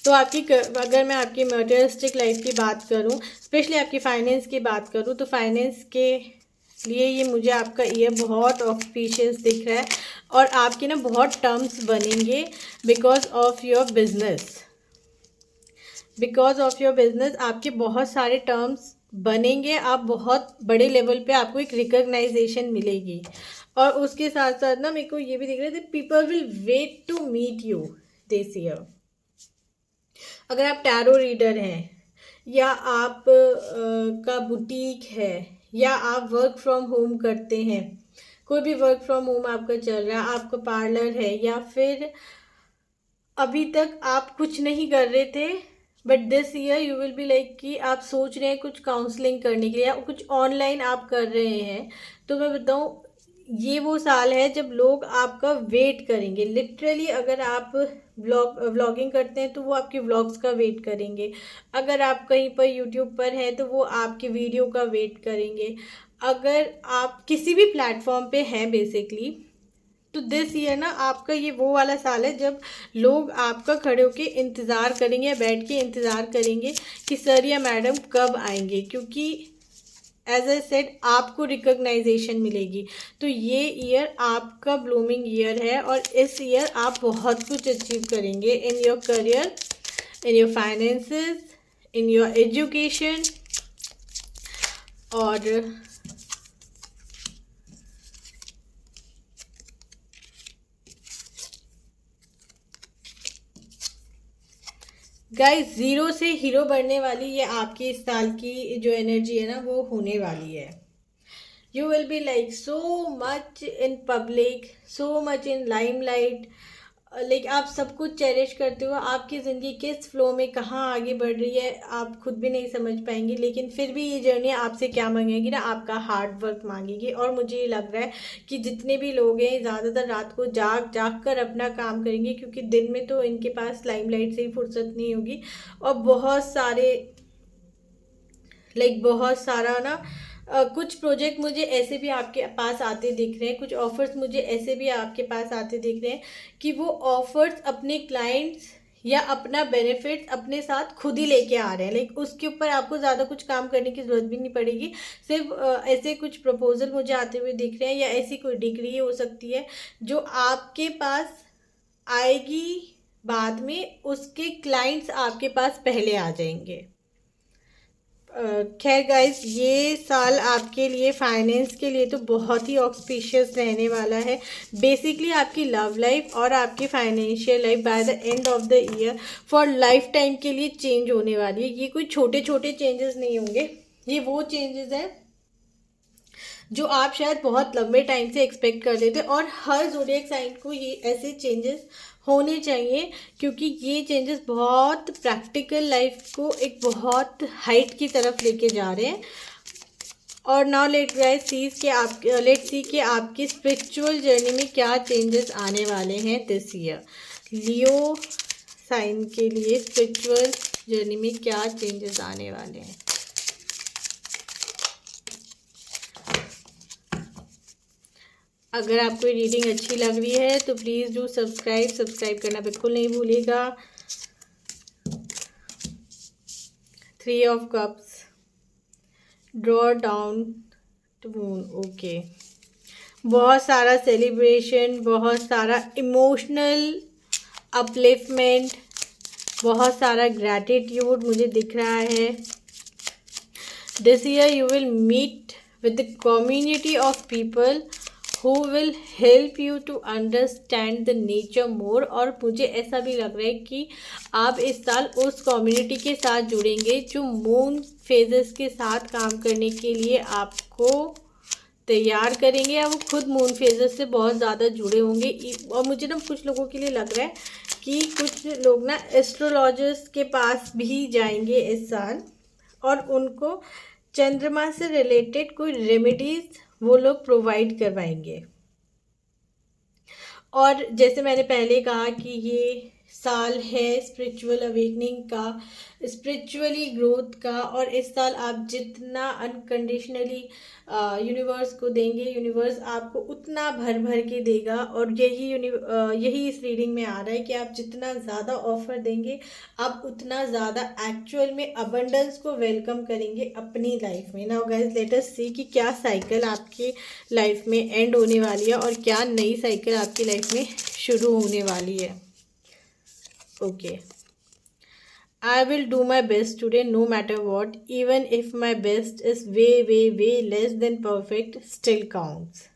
तो आपकी अगर मैं आपकी मटेरियलिस्टिक लाइफ की बात करूं, स्पेशली आपकी फाइनेंस की बात करूं, तो फाइनेंस के लिए ये मुझे आपका ईयर बहुत ऑस्पिशियस दिख रहा है, और आपके ना बहुत टर्म्स बनेंगे because of your business. Because of your business आपके बहुत सारे टर्म्स बनेंगे, आप बहुत बड़े लेवल पे आपको एक रिकॉग्नाइजेशन मिलेगी। और उसके साथ साथ ना मेरे को ये भी दिख रहा है, people will wait to meet you this year. अगर आप टैरो रीडर हैं, या आप का बुटीक है, या आप वर्क फ्रॉम होम करते हैं, कोई भी वर्क फ्रॉम होम आपका चल रहा है, आपका पार्लर है, या फिर अभी तक आप कुछ नहीं कर रहे थे but this year you will be like कि आप सोच रहे हैं कुछ काउंसलिंग करने के लिए या कुछ ऑनलाइन आप कर रहे हैं, तो मैं बताऊं ये वो साल है जब लोग आपका वेट करेंगे लिटरली। अगर आप व्लॉगिंग करते हैं तो वो आपके व्लॉग्स का वेट करेंगे, अगर आप कहीं पर यूट्यूब पर हैं तो वो आपके वीडियो का वेट करेंगे, अगर आप किसी भी प्लेटफॉर्म पे हैं बेसिकली। तो दिस ईयर ना आपका ये वो वाला साल है जब लोग आपका खड़े होके इंतज़ार करेंगे या बैठ के इंतज़ार करेंगे कि सर या मैडम कब आएंगे, क्योंकि एज ए सेड आपको रिकॉग्नाइजेशन मिलेगी। तो ये ईयर आपका ब्लूमिंग ईयर है, और इस ईयर आप बहुत कुछ अचीव करेंगे in your career, in your finances, in your education. और गाइस ज़ीरो से हीरो बनने वाली ये आपकी इस साल की जो एनर्जी है ना वो होने वाली है। You will be like so much in public, so much in limelight, like आप सब कुछ चेरिश करते हो। आपकी ज़िंदगी किस फ्लो में कहाँ आगे बढ़ रही है आप खुद भी नहीं समझ पाएंगे, लेकिन फिर भी ये जर्नी आपसे क्या मांगेगी ना, आपका हार्ड वर्क मांगेगी। और मुझे ये लग रहा है कि जितने भी लोग हैं ज़्यादातर रात को जाग कर अपना काम करेंगे, क्योंकि दिन में तो इनके पास लाइमलाइट से ही फुर्सत नहीं होगी। और बहुत सारे बहुत सारा ना कुछ प्रोजेक्ट मुझे ऐसे भी आपके पास आते दिख रहे हैं, कुछ ऑफर्स मुझे ऐसे भी आपके पास आते दिख रहे हैं कि वो ऑफर्स अपने क्लाइंट्स या अपना बेनिफिट अपने साथ खुद ही लेके आ रहे हैं। उसके ऊपर आपको ज़्यादा कुछ काम करने की ज़रूरत भी नहीं पड़ेगी। सिर्फ ऐसे कुछ प्रपोजल मुझे आते हुए दिख रहे हैं, या ऐसी कोई डिग्री हो सकती है जो आपके पास आएगी बाद में, उसके क्लाइंट्स आपके पास पहले आ जाएंगे। खैर गाइस, ये साल आपके लिए फाइनेंस के लिए तो बहुत ही ऑस्पिशियस रहने वाला है। बेसिकली आपकी लव लाइफ और आपकी financial life by the end of the year for life time के लिए चेंज होने वाली है। ये कोई छोटे छोटे चेंजेस नहीं होंगे, ये वो चेंजेस हैं जो आप शायद बहुत लंबे टाइम से एक्सपेक्ट कर रहे थे। और हर ज़ोडिएक साइन को ये ऐसे चेंजेस होने चाहिए, क्योंकि ये चेंजेस बहुत प्रैक्टिकल लाइफ को एक बहुत हाइट की तरफ लेके जा रहे हैं। और नाउ लेट्स सी कि आपकी स्पिरिचुअल जर्नी में क्या चेंजेस आने वाले हैं दिस ईयर। लियो साइन के लिए स्पिरिचुअल जर्नी में क्या चेंजेस आने वाले हैं। अगर आपको रीडिंग अच्छी लग रही है तो प्लीज़ डू सब्सक्राइब करना बिल्कुल नहीं भूलिएगा। 3 of cups, draw down to moon. Okay, बहुत सारा सेलिब्रेशन, बहुत सारा इमोशनल अपलिफ्टमेंट, बहुत सारा ग्रैटिट्यूड मुझे दिख रहा है। This year you will meet with the community of people who will help you to understand the nature more। और मुझे ऐसा भी लग रहा है कि आप इस साल उस कम्युनिटी के साथ जुड़ेंगे जो मून फेजेस के साथ काम करने के लिए आपको तैयार करेंगे, या वो खुद मून फेजेस से बहुत ज़्यादा जुड़े होंगे। और मुझे ना कुछ लोगों के लिए लग रहा है कि कुछ लोग ना एस्ट्रोलॉजर्स के पास भी जाएंगे इस साल, और उनको चंद्रमा से रिलेटेड कोई रेमेडीज़ वो लोग प्रोवाइड करवाएंगे। और जैसे मैंने पहले कहा कि ये साल है स्पिरिचुअल अवेकनिंग का, स्पिरिचुअली ग्रोथ का, और इस साल आप जितना अनकंडीशनली यूनिवर्स को देंगे, यूनिवर्स आपको उतना भर भर के देगा। और यही इस रीडिंग में आ रहा है कि आप जितना ज़्यादा ऑफर देंगे, आप उतना ज़्यादा एक्चुअल में अबंडेंस को वेलकम करेंगे अपनी लाइफ में। नाउ गाइस, लेट अस सी कि क्या साइकिल आपकी लाइफ में एंड होने वाली है और क्या नई साइकिल आपकी लाइफ में शुरू होने वाली है। Okay, I will do my best today no matter what, even if my best is way less than perfect, still counts.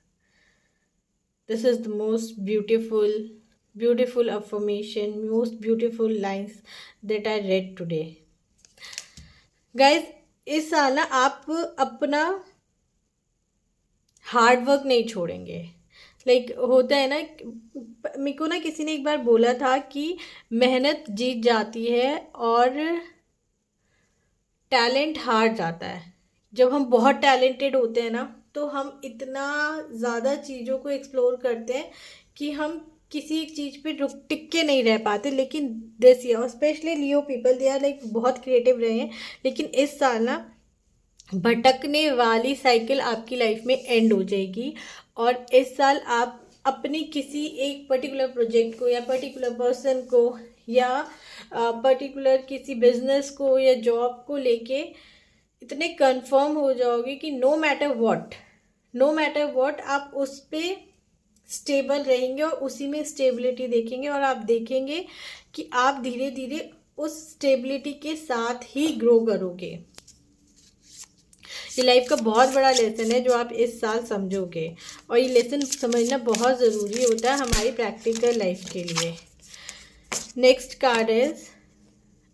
This is the most beautiful affirmation, most beautiful lines that I read today. Guys, इस साल ना आप अपना hard work नहीं छोड़ेंगे। होता है ना, मेरे को ना किसी ने एक बार बोला था कि मेहनत जीत जाती है और टैलेंट हार जाता है। जब हम बहुत टैलेंटेड होते हैं ना, तो हम इतना ज़्यादा चीज़ों को एक्सप्लोर करते हैं कि हम किसी एक चीज़ पे टिक के नहीं रह पाते। लेकिन this year specially Leo people, they are बहुत क्रिएटिव रहे हैं। लेकिन इस साल ना भटकने वाली साइकिल आपकी लाइफ में एंड हो जाएगी, और इस साल आप अपनी किसी एक पर्टिकुलर प्रोजेक्ट को, या पर्टिकुलर पर्सन को, या पर्टिकुलर किसी बिजनेस को या जॉब को लेके इतने कंफर्म हो जाओगे कि नो मैटर व्हाट आप उस पे स्टेबल रहेंगे, और उसी में स्टेबिलिटी देखेंगे, और आप देखेंगे कि आप धीरे धीरे उस स्टेबिलिटी के साथ ही ग्रो करोगे। ये लाइफ का बहुत बड़ा लेसन है जो आप इस साल समझोगे, और ये लेसन समझना बहुत ज़रूरी होता है हमारी प्रैक्टिकल लाइफ के लिए। Next card is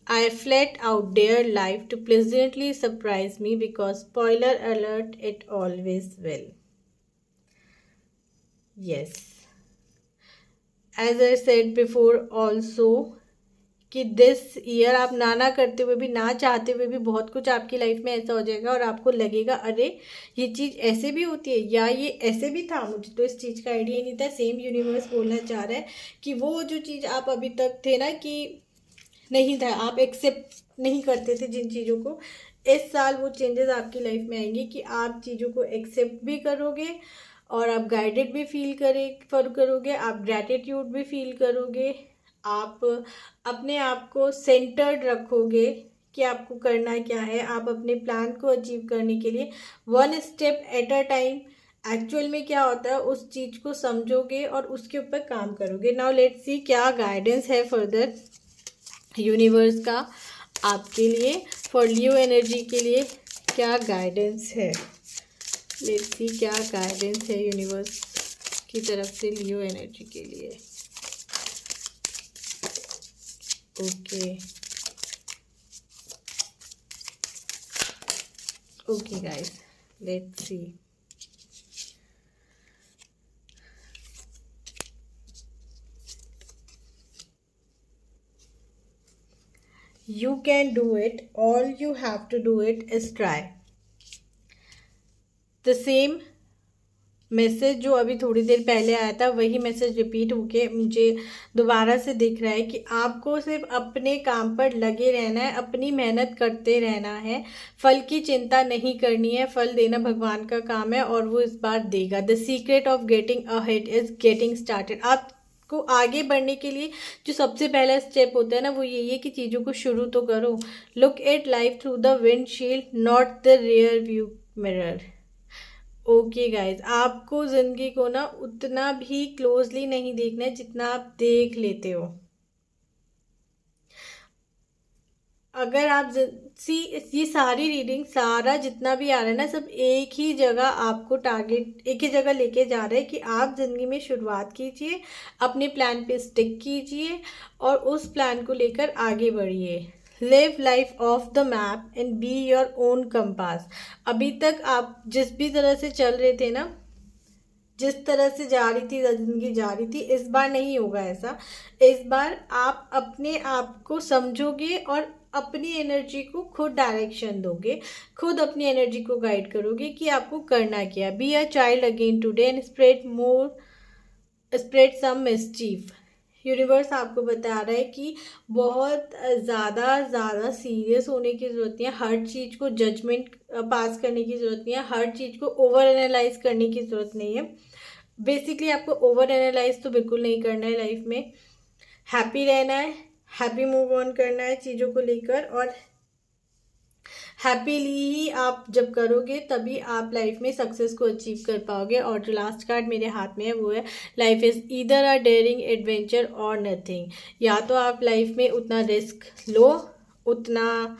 I flat out there life to pleasantly surprise me because spoiler alert it always will. Yes, as I said before also कि दिस ईयर आप ना करते हुए भी, ना चाहते हुए भी बहुत कुछ आपकी लाइफ में ऐसा हो जाएगा, और आपको लगेगा अरे ये चीज़ ऐसे भी होती है, या ये ऐसे भी था, मुझे तो इस चीज़ का आइडिया ही नहीं था। सेम यूनिवर्स बोलना चाह रहा है कि वो जो चीज़ आप अभी तक थे ना कि नहीं था, आप एक्सेप्ट नहीं करते थे जिन चीज़ों को, इस साल वो चेंजेस आपकी लाइफ में आएंगे कि आप चीज़ों को एक्सेप्ट भी करोगे, और आप गाइडेड भी फील करोगे, आप ग्रैटिट्यूड भी फील करोगे, आप अपने आप को सेंटर्ड रखोगे कि आपको करना क्या है। आप अपने प्लान को अचीव करने के लिए one step at a time actual में क्या होता है उस चीज़ को समझोगे और उसके ऊपर काम करोगे। नाउ लेट्स सी क्या गाइडेंस है फर्दर यूनिवर्स का आपके लिए, फॉर लियो एनर्जी के लिए क्या गाइडेंस है। लेट्स सी क्या गाइडेंस है यूनिवर्स की तरफ से लियो एनर्जी के लिए। Okay. Okay guys, let's see. You can do it. All you have to do it is try. The same message जो अभी थोड़ी देर पहले आया था वही मैसेज रिपीट होके मुझे दोबारा से दिख रहा है कि आपको सिर्फ अपने काम पर लगे रहना है, अपनी मेहनत करते रहना है, फल की चिंता नहीं करनी है। फल देना भगवान का काम है और वो इस बार देगा। The secret of getting ahead is getting started. आप को आगे बढ़ने के लिए जो सबसे पहला स्टेप होता है ना, वो यही है कि चीज़ों को शुरू तो करो। Look at life through the windshield, not the rear view mirror. Okay guys, आपको ज़िंदगी को ना उतना भी क्लोजली नहीं देखना है जितना आप देख लेते हो। अगर आप ये सारी रीडिंग, सारा जितना भी आ रहा है ना, सब एक ही जगह आपको टारगेट, एक ही जगह लेके जा रहे हैं कि आप ज़िंदगी में शुरुआत कीजिए, अपने प्लान पे स्टिक कीजिए और उस प्लान को लेकर आगे बढ़िए। Live life of the map and be your own compass. अभी तक आप जिस भी तरह से चल रहे थे ना, जिस तरह से जा रही थी ज़िंदगी जा रही थी, इस बार नहीं होगा ऐसा। इस बार आप अपने आप को समझोगे और अपनी एनर्जी को खुद डायरेक्शन दोगे, खुद अपनी एनर्जी को गाइड करोगे कि आपको करना क्या। Be a child again today and spread some mischief. Universe आपको बता रहा है कि बहुत ज़्यादा सीरियस होने की ज़रूरत नहीं है, हर चीज़ को जजमेंट पास करने की ज़रूरत नहीं है, हर चीज़ को ओवर एनालाइज करने की ज़रूरत नहीं है। बेसिकली आपको ओवर एनालाइज तो बिल्कुल नहीं करना है लाइफ में। हैप्पी रहना है, हैप्पी मूव ऑन करना है चीज़ों को लेकर, और हैप्पीली ही आप जब करोगे तभी आप लाइफ में सक्सेस को अचीव कर पाओगे। और जो लास्ट कार्ड मेरे हाथ में है वो है life is either a dairying adventure और नथिंग। या तो आप लाइफ में उतना रिस्क लो, उतना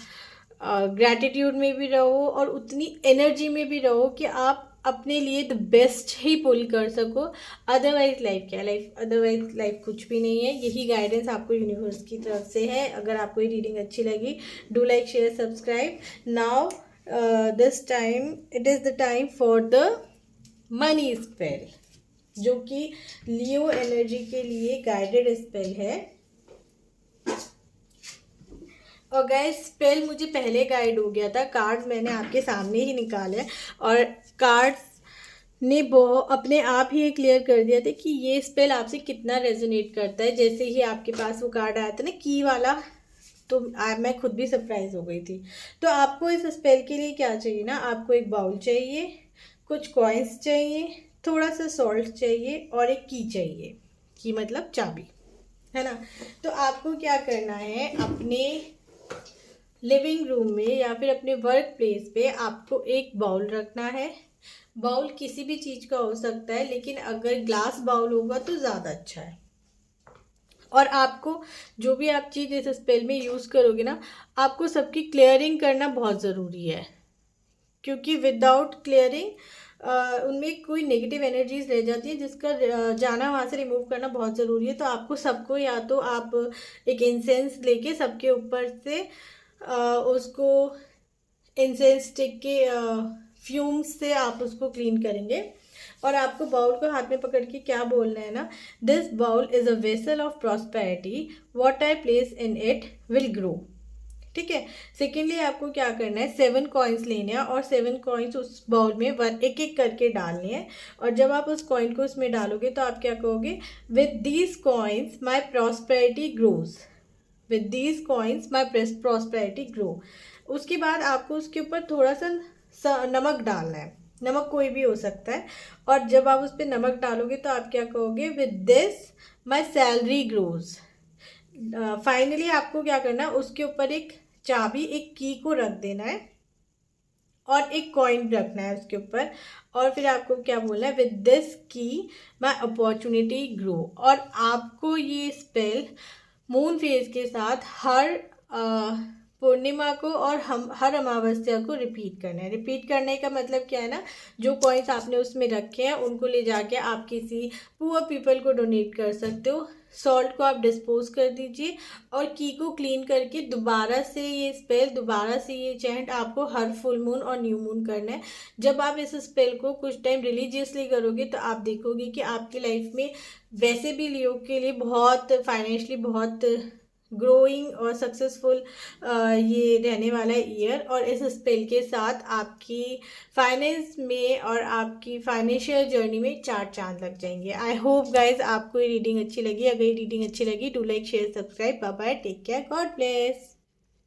ग्रैटिट्यूड में भी रहो और उतनी एनर्जी में भी रहो कि आप अपने लिए द बेस्ट ही पुल कर सको। अदरवाइज लाइफ क्या, अदरवाइज लाइफ कुछ भी नहीं है। यही गाइडेंस आपको यूनिवर्स की तरफ से है। अगर आपको ये रीडिंग अच्छी लगी, do like share subscribe. Now this time it is the time for the money spell, जो कि लियो एनर्जी के लिए गाइडेड स्पेल है। और गाइस, स्पेल मुझे पहले गाइड हो गया था, कार्ड्स मैंने आपके सामने ही निकाले और कार्ड्स ने अपने आप ही क्लियर कर दिया था कि ये स्पेल आपसे कितना रेजोनेट करता है। जैसे ही आपके पास वो कार्ड आया था ना, की वाला, तो मैं खुद भी सरप्राइज हो गई थी। तो आपको इस स्पेल के लिए क्या चाहिए ना, आपको एक बाउल चाहिए, कुछ कॉइन्स चाहिए, थोड़ा सा सॉल्ट चाहिए और एक की चाहिए। की मतलब चाबी, है ना। तो आपको क्या करना है, अपने लिविंग रूम में या फिर अपने वर्क प्लेस पे आपको एक बाउल रखना है। बाउल किसी भी चीज़ का हो सकता है, लेकिन अगर ग्लास बाउल होगा तो ज़्यादा अच्छा है। और आपको जो भी आप चीज़ इस स्पेल में यूज़ करोगे ना, आपको सबकी क्लियरिंग करना बहुत ज़रूरी है, क्योंकि विदाउट क्लियरिंग उनमें कोई नेगेटिव एनर्जीज रह जाती है, जिसका जाना वहाँ से रिमूव करना बहुत ज़रूरी है। तो आपको सबको, या तो आप एक इंसेंस लेके सबके ऊपर से उसको इंसेंस स्टिक के फ्यूम्स से आप उसको क्लीन करेंगे। और आपको बाउल को हाथ में पकड़ के क्या बोलना है ना, this bowl is a vessel of prosperity, what I place in it will grow. ठीक है। सेकेंडली आपको क्या करना है, 7 कॉइन्स लेने हैं और 7 कॉइन्स उस बाउल में एक एक करके डालने हैं। और जब आप उस कॉइन को उसमें डालोगे तो आप क्या कहोगे, with these coins my prosperity grows, with these coins my prosperity grow. उसके बाद आपको उसके ऊपर थोड़ा सा नमक डालना है, नमक कोई भी हो सकता है। और जब आप उस पर नमक डालोगे तो आप क्या कहोगे, with this my salary grows. Finally आपको क्या करना है, उसके ऊपर एक चाबी, एक की को रख देना है और एक कॉइन रखना है उसके ऊपर। और फिर आपको क्या बोलना है, विद दिस की माई अपॉर्चुनिटी ग्रो। और आपको ये स्पेल मून फेज के साथ हर पूर्णिमा को और हर अमावस्या को रिपीट करना है। रिपीट करने का मतलब क्या है ना, जो कॉइन्स आपने उसमें रखे हैं उनको ले जाके आप किसी पुअर पीपल को डोनेट कर सकते हो। सॉल्ट को आप डिस्पोज कर दीजिए और की को क्लीन करके दोबारा से ये स्पेल, दोबारा से ये चैंट आपको हर फुल मून और न्यू मून करना है। जब आप इस स्पेल को कुछ टाइम रिलीजियसली करोगे तो आप देखोगे कि आपकी लाइफ में, वैसे भी लियो के लिए बहुत फाइनेंशियली बहुत ग्रोइंग और सक्सेसफुल ये रहने वाला है ईयर। और इस स्पेल के साथ आपकी फाइनेंस में और आपकी फाइनेंशियल जर्नी में 4 चांद लग जाएंगे। आई होप गाइज आपको ये रीडिंग अच्छी लगी। अगर ये रीडिंग अच्छी लगी, do like share subscribe. Bye bye, take care, God bless.